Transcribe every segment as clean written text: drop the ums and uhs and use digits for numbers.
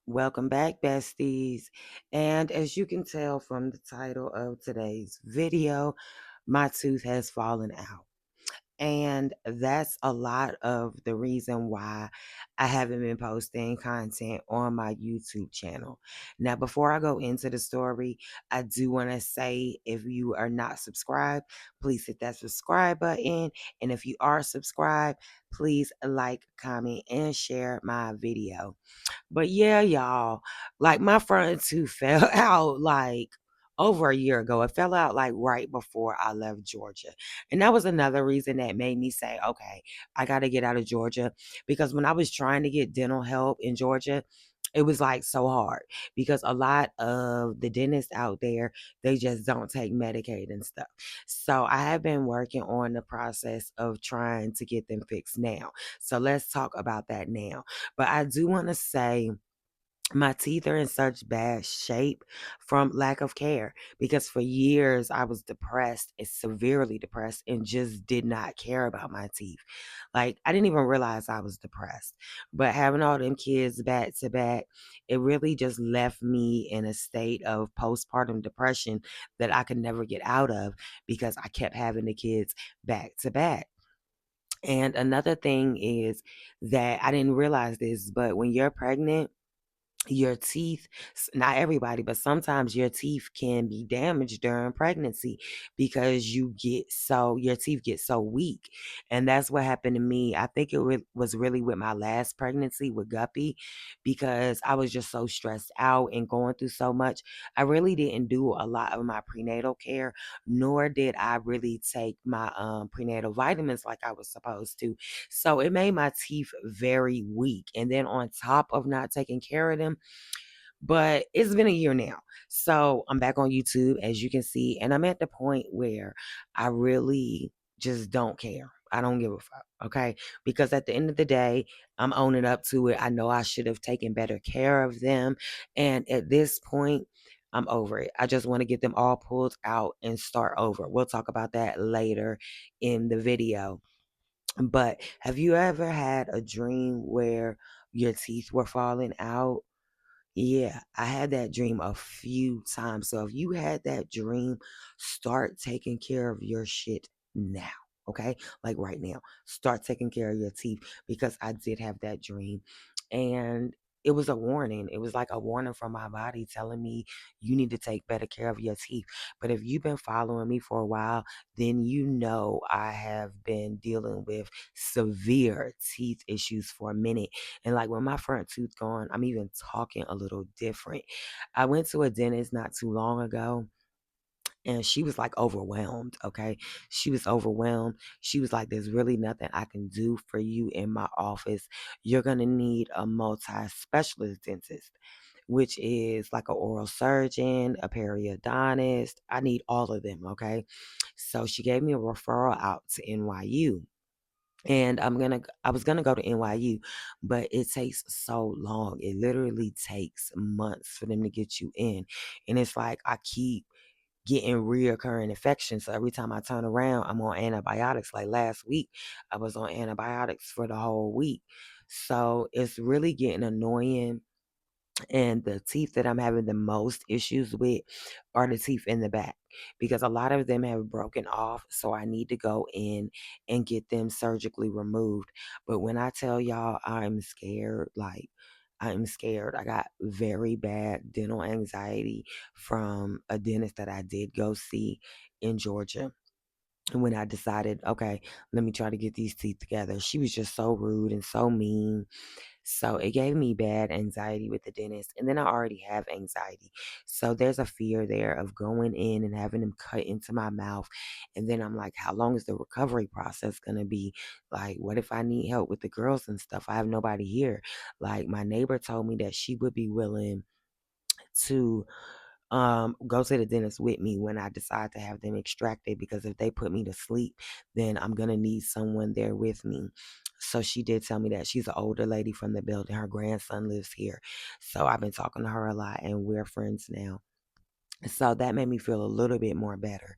Welcome back, besties. And as you can tell from the title of today's video, my tooth has fallen out. And that's a lot of the reason why I haven't been posting content on my YouTube channel. Now, before I go into the story, I do want to say if you are not subscribed, please hit that subscribe button. And if you are subscribed, please like, comment, and share my video. But yeah, y'all, like my front tooth fell out like over a year ago. It fell out like right before I left Georgia. And that was another reason that made me say, okay, I got to get out of Georgia. Because when I was trying to get dental help in Georgia, it was like so hard because a lot of the dentists out there, they just don't take Medicaid and stuff. So I have been working on the process of trying to get them fixed now. So let's talk about that now. But I do want to say my teeth are in such bad shape from lack of care because for years I was depressed and severely depressed and just did not care about my teeth. Like I didn't even realize I was depressed. But having all them kids back to back, it really just left me in a state of postpartum depression that I could never get out of because I kept having the kids back to back. And another thing is that I didn't realize this, but when you're pregnant, your teeth, not everybody, but sometimes your teeth can be damaged during pregnancy because your teeth get so weak. And that's what happened to me. I think was really with my last pregnancy with Guppy because I was just so stressed out and going through so much. I really didn't do a lot of my prenatal care, nor did I really take my prenatal vitamins like I was supposed to. So it made my teeth very weak. And then on top of not taking care of them, but it's been a year now. So I'm back on YouTube, as you can see, and I'm at the point where I really just don't care. I don't give a fuck. Okay. Because at the end of the day, I'm owning up to it. I know I should have taken better care of them. And at this point, I'm over it. I just want to get them all pulled out and start over. We'll talk about that later in the video. But have you ever had a dream where your teeth were falling out? Yeah, I had that dream a few times. So if you had that dream, start taking care of your shit now. Okay? Like right now. Start taking care of your teeth because I did have that dream. And it was a warning. It was like a warning from my body telling me you need to take better care of your teeth. But if you've been following me for a while, then you know I have been dealing with severe teeth issues for a minute. And like when my front tooth gone, I'm even talking a little different. I went to a dentist not too long ago and she was like overwhelmed. Okay. She was overwhelmed. She was like, there's really nothing I can do for you in my office. You're going to need a multi specialist dentist, which is like an oral surgeon, a periodontist. I need all of them. Okay. So she gave me a referral out to NYU. And I was gonna go to NYU, but it takes so long. It literally takes months for them to get you in. And it's like I keep getting reoccurring infections. So every time I turn around, I'm on antibiotics. Like last week, I was on antibiotics for the whole week. So it's really getting annoying, and the teeth that I'm having the most issues with are the teeth in the back because a lot of them have broken off. So I need to go in and get them surgically removed. But when I tell y'all I'm scared, like I'm scared. I got very bad dental anxiety from a dentist that I did go see in Georgia. And when I decided, okay, let me try to get these teeth together, she was just so rude and so mean. So it gave me bad anxiety with the dentist. And then I already have anxiety. So there's a fear there of going in and having them cut into my mouth. And then I'm like, how long is the recovery process going to be? Like, what if I need help with the girls and stuff? I have nobody here. Like, my neighbor told me that she would be willing to go to the dentist with me when I decide to have them extracted, because if they put me to sleep, then I'm gonna need someone there with me. So she did tell me that she's an older lady from the building. Her grandson lives here. So I've been talking to her a lot and we're friends now. So that made me feel a little bit more better.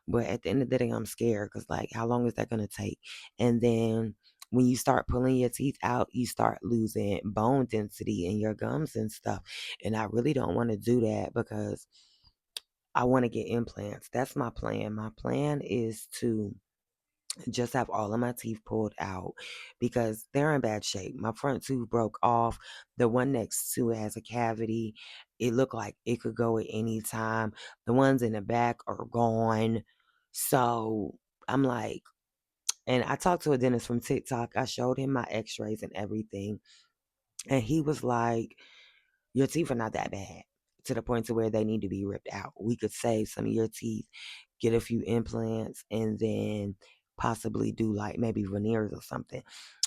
But at the end of the day, I'm scared because, like, how long is that going to take? And then when you start pulling your teeth out, you start losing bone density in your gums and stuff. And I really don't want to do that because I want to get implants. That's my plan. My plan is to just have all of my teeth pulled out because they're in bad shape. My front tooth broke off. The one next to it has a cavity. It looked like it could go at any time. The ones in the back are gone. So I'm like, and I talked to a dentist from TikTok. I showed him my x-rays and everything. And he was like, your teeth are not that bad to the point to where they need to be ripped out. We could save some of your teeth, get a few implants, and then possibly do like maybe veneers or something.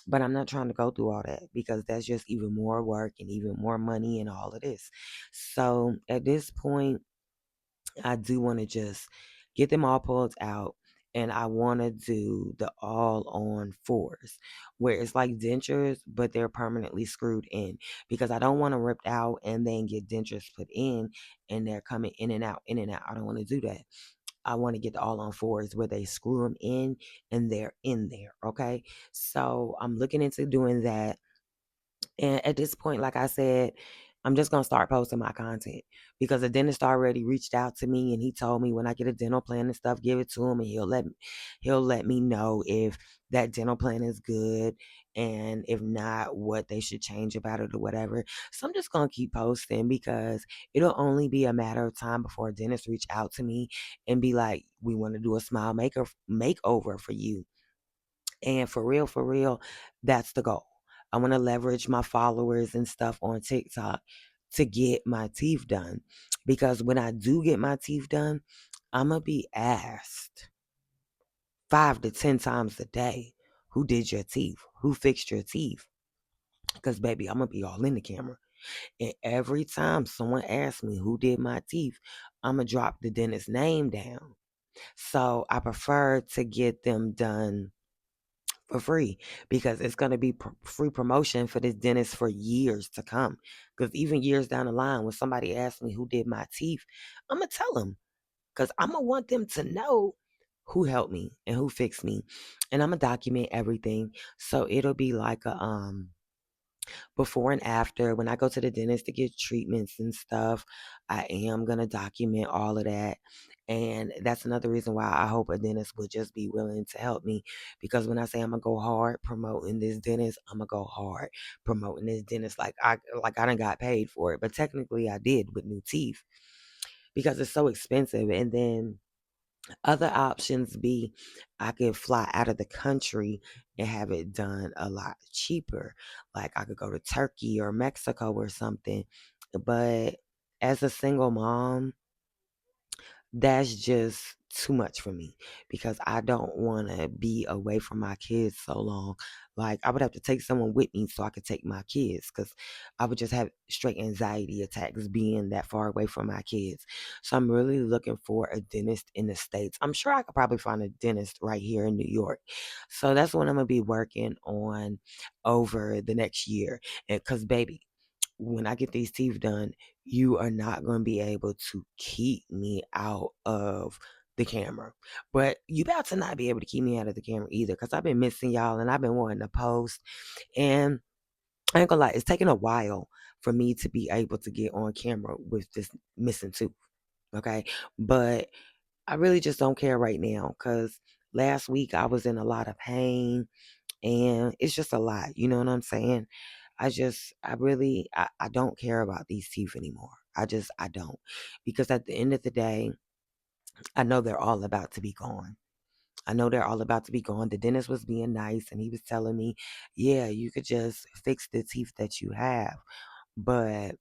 But I'm not trying to go through all that because that's just even more work and even more money and all of this. So at this point, I do want to just get them all pulled out. And I want to do the all on fours where it's like dentures, but they're permanently screwed in because I don't want to rip out and then get dentures put in and they're coming in and out, in and out. I don't want to do that. I want to get the all on fours where they screw them in and they're in there. Okay. So I'm looking into doing that. And at this point, like I said, I'm just gonna start posting my content because the dentist already reached out to me and he told me when I get a dental plan and stuff, give it to him and he'll let me know if that dental plan is good and if not, what they should change about it or whatever. So I'm just gonna keep posting because it'll only be a matter of time before a dentist reach out to me and be like, we want to do a smile makeover for you. And for real, that's the goal. I want to leverage my followers and stuff on TikTok to get my teeth done. Because when I do get my teeth done, I'm going to be asked 5 to 10 times a day, who did your teeth? Who fixed your teeth? Because, baby, I'm going to be all in the camera. And every time someone asks me who did my teeth, I'm going to drop the dentist's name down. So I prefer to get them done for free because it's going to be free promotion for this dentist for years to come. Because even years down the line, when somebody asks me who did my teeth, I'm going to tell them because I'm going to want them to know who helped me and who fixed me. And I'm going to document everything. So it'll be like a, before and after when I go to the dentist to get treatments and stuff. I am going to document all of that. And that's another reason why I hope a dentist would just be willing to help me. Because when I say I'm gonna go hard promoting this dentist, I'm gonna go hard promoting this dentist. Like I done got paid for it. But technically I did with new teeth because it's so expensive. And then other options be I could fly out of the country and have it done a lot cheaper. Like I could go to Turkey or Mexico or something. But as a single mom, that's just too much for me because I don't want to be away from my kids so long. Like I would have to take someone with me so I could take my kids because I would just have straight anxiety attacks being that far away from my kids. So I'm really looking for a dentist in the States. I'm sure I could probably find a dentist right here in New York. So that's what I'm gonna be working on over the next year. Because baby, when I get these teeth done, you are not going to be able to keep me out of the camera. But you about to not be able to keep me out of the camera either because I've been missing y'all and I've been wanting to post. And I ain't gonna lie, it's taking a while for me to be able to get on camera with this missing tooth. Okay. But I really just don't care right now because last week I was in a lot of pain and it's just a lot. You know what I'm saying? I don't care about these teeth anymore. I don't. Because at the end of the day, I know they're all about to be gone. I know they're all about to be gone. The dentist was being nice and he was telling me, yeah, you could just fix the teeth that you have. But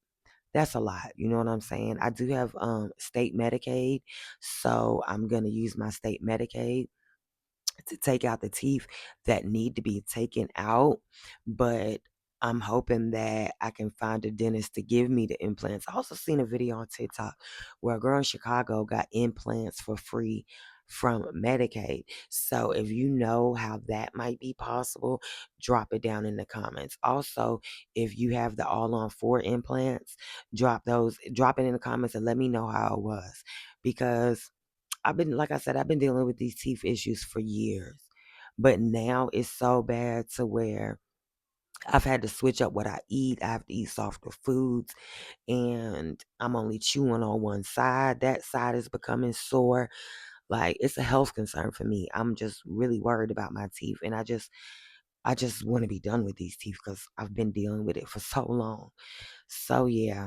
that's a lot. You know what I'm saying? I do have state Medicaid. So I'm gonna use my state Medicaid to take out the teeth that need to be taken out. But I'm hoping that I can find a dentist to give me the implants. I also seen a video on TikTok where a girl in Chicago got implants for free from Medicaid. So if you know how that might be possible, drop it down in the comments. Also, if you have the all on four implants, drop it in the comments and let me know how it was. Because like I said, I've been dealing with these teeth issues for years. But now it's so bad to where I've had to switch up what I eat. I have to eat softer foods, and I'm only chewing on one side. That side is becoming sore. Like, it's a health concern for me. I'm just really worried about my teeth, and I just want to be done with these teeth because I've been dealing with it for so long. So yeah,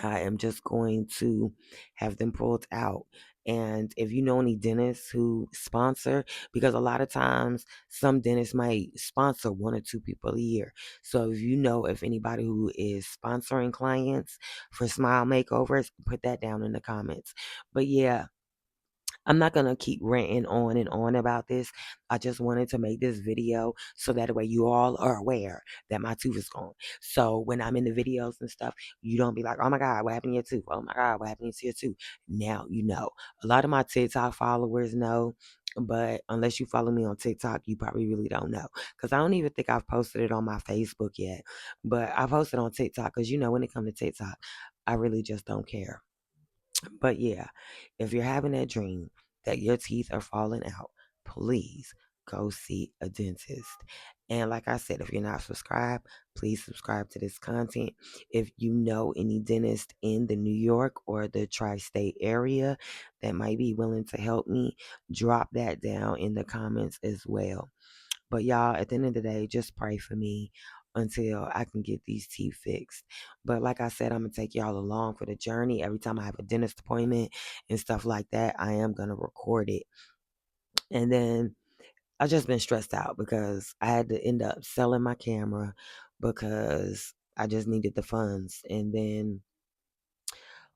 I am just going to have them pulled out. And if you know any dentists who sponsor, because a lot of times some dentists might sponsor one or two people a year. So if you know if anybody who is sponsoring clients for smile makeovers, put that down in the comments. But yeah, I'm not going to keep ranting on and on about this. I just wanted to make this video so that way you all are aware that my tooth is gone. So when I'm in the videos and stuff, you don't be like, oh my God, what happened to your tooth? Oh my God, what happened to your tooth? Now you know. A lot of my TikTok followers know. But unless you follow me on TikTok, you probably really don't know. Because I don't even think I've posted it on my Facebook yet. But I posted on TikTok because, when it comes to TikTok, I really just don't care. But yeah, if you're having that dream that your teeth are falling out, please go see a dentist. And like I said, if you're not subscribed, please subscribe to this content. If you know any dentist in the New York or the tri-state area that might be willing to help me, drop that down in the comments as well. But y'all, at the end of the day, just pray for me until I can get these teeth fixed. But like I said, I'm gonna take y'all along for the journey. Every time I have a dentist appointment and stuff like that, I am gonna record it. And then I just been stressed out because I had to end up selling my camera because I just needed the funds. And then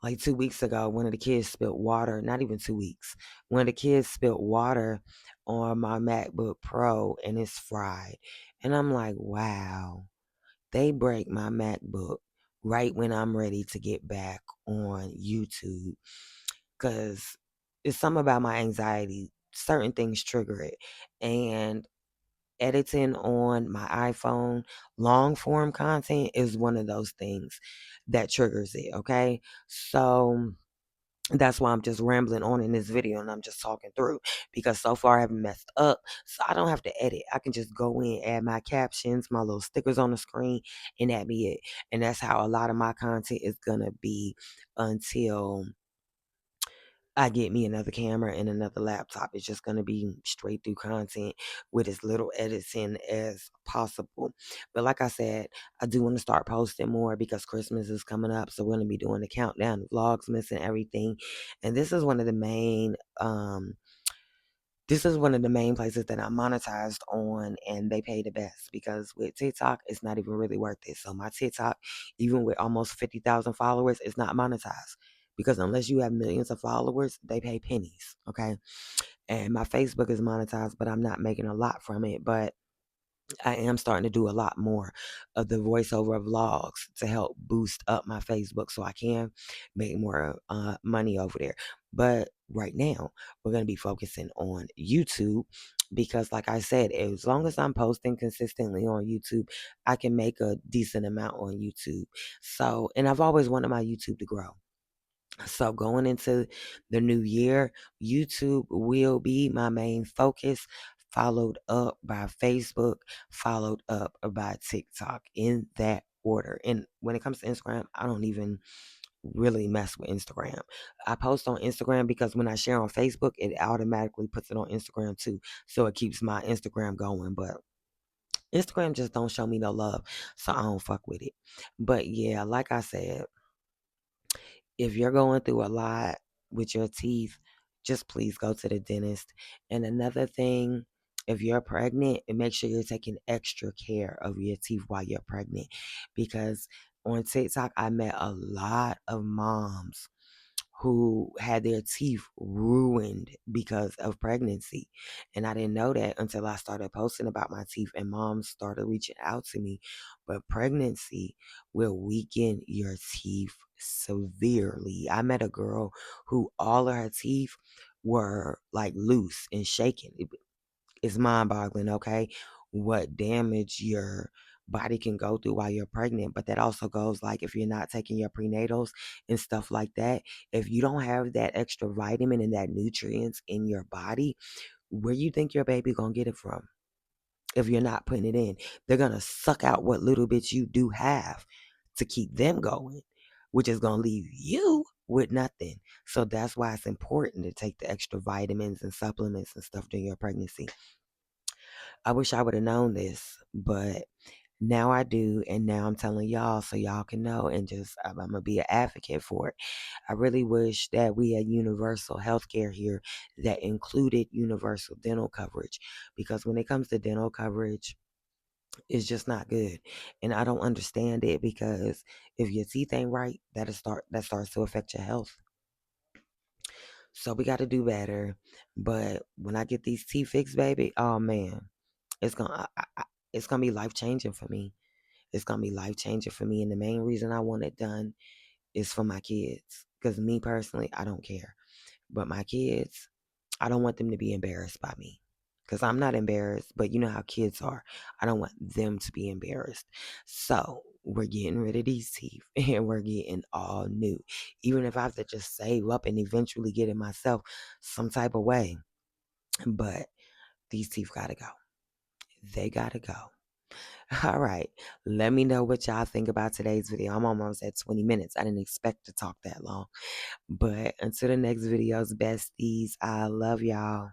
like 2 weeks ago, one of the kids spilled water, not even 2 weeks. One of the kids spilled water on my MacBook Pro and it's fried. And I'm like, wow, they break my MacBook right when I'm ready to get back on YouTube. Because it's something about my anxiety. Certain things trigger it. And editing on my iPhone, long form content is one of those things that triggers it. Okay. So that's why I'm just rambling on in this video and I'm just talking through because so far I haven't messed up. So I don't have to edit. I can just go in, add my captions, my little stickers on the screen, and that be it. And that's how a lot of my content is going to be until I get me another camera and another laptop. It's just going to be straight through content with as little editing as possible. But like I said, I do want to start posting more because Christmas is coming up. So we're going to be doing the countdown, the vlogs, and everything. And this is one of the main places that I'm monetized on, and they pay the best because with TikTok, it's not even really worth it. So my TikTok, even with almost 50,000 followers, is not monetized because unless you have millions of followers, they pay pennies. Okay. And my Facebook is monetized, but I'm not making a lot from it. But I am starting to do a lot more of the voiceover vlogs to help boost up my Facebook so I can make more money over there. But right now, we're going to be focusing on YouTube because, like I said, as long as I'm posting consistently on YouTube, I can make a decent amount on YouTube. So, and I've always wanted my YouTube to grow. So going into the new year, YouTube will be my main focus, followed up by Facebook, followed up by TikTok in that order. And when it comes to Instagram, I don't even really mess with Instagram. I post on Instagram because when I share on Facebook, it automatically puts it on Instagram too. So it keeps my Instagram going. But Instagram just don't show me no love. So I don't fuck with it. But yeah, like I said, if you're going through a lot with your teeth, just please go to the dentist. And another thing, if you're pregnant, and make sure you're taking extra care of your teeth while you're pregnant. Because on TikTok, I met a lot of moms who had their teeth ruined because of pregnancy. And I didn't know that until I started posting about my teeth and moms started reaching out to me. But pregnancy will weaken your teeth severely. I met a girl who all of her teeth were like loose and shaking. It's mind boggling, okay? What damage your body can go through while you're pregnant. But that also goes like if you're not taking your prenatals and stuff like that, if you don't have that extra vitamin and that nutrients in your body, Where you think your baby gonna get it from if you're not putting it in? They're gonna suck out what little bits you do have to keep them going, which is gonna leave you with nothing. So that's why it's important to take the extra vitamins and supplements and stuff during your pregnancy. I wish I would have known this, but now I do, and now I'm telling y'all so y'all can know, and just I'm gonna be an advocate for it. I really wish that we had universal health care here that included universal dental coverage, because when it comes to dental coverage, it's just not good. And I don't understand it, because if your teeth ain't right, that starts to affect your health. So we got to do better. But when I get these teeth fixed, baby, oh man, it's gonna it's gonna be life changing for me. It's gonna be life changing for me. And the main reason I want it done is for my kids. Because me personally, I don't care. But my kids, I don't want them to be embarrassed by me. Because I'm not embarrassed, but you know how kids are. I don't want them to be embarrassed. So we're getting rid of these teeth and we're getting all new. Even if I have to just save up and eventually get it myself some type of way. But these teeth gotta go. They gotta go. All right. Let me know what y'all think about today's video. I'm almost at 20 minutes. I didn't expect to talk that long. But until the next videos, besties, I love y'all.